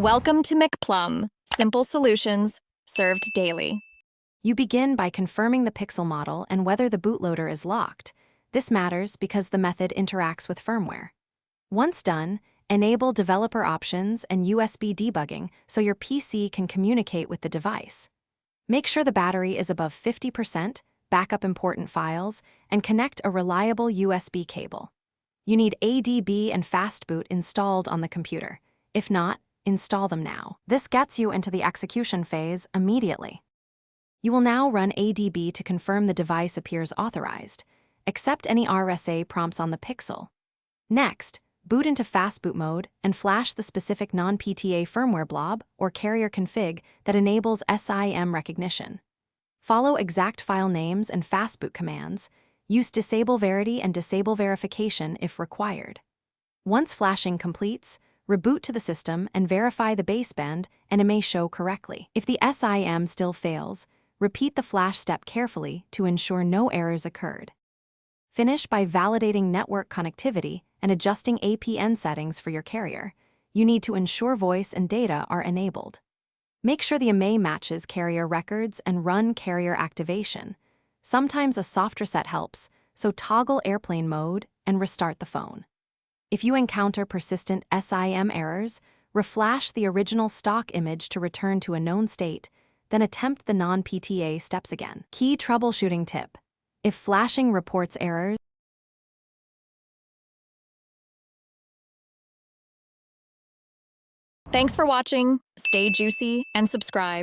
Welcome to McPlum, simple solutions served daily. You begin by confirming the Pixel model and whether the bootloader is locked. This matters because the method interacts with firmware. Once done, enable developer options and USB debugging so your PC can communicate with the device. Make sure the battery is above 50%, back up important files, and connect a reliable USB cable. You need ADB and Fastboot installed on the computer. If not, install them now. This gets you into the execution phase immediately. You will now run ADB to confirm the device appears authorized. Accept any RSA prompts on the Pixel. Next, boot into Fastboot mode and flash the specific non-PTA firmware blob or carrier config that enables SIM recognition. Follow exact file names and Fastboot commands. Use Disable Verity and Disable Verification if required. Once flashing completes, reboot to the system and verify the baseband and it may show correctly. If the SIM still fails, repeat the flash step carefully to ensure no errors occurred. Finish by validating network connectivity and adjusting APN settings for your carrier. You need to ensure voice and data are enabled. Make sure the IMEI matches carrier records and run carrier activation. Sometimes a soft reset helps, so toggle airplane mode and restart the phone. If you encounter persistent SIM errors, reflash the original stock image to return to a known state, then attempt the non-PTA steps again. Key troubleshooting tip: if flashing reports errors, Thanks for watching. Stay juicy and subscribe.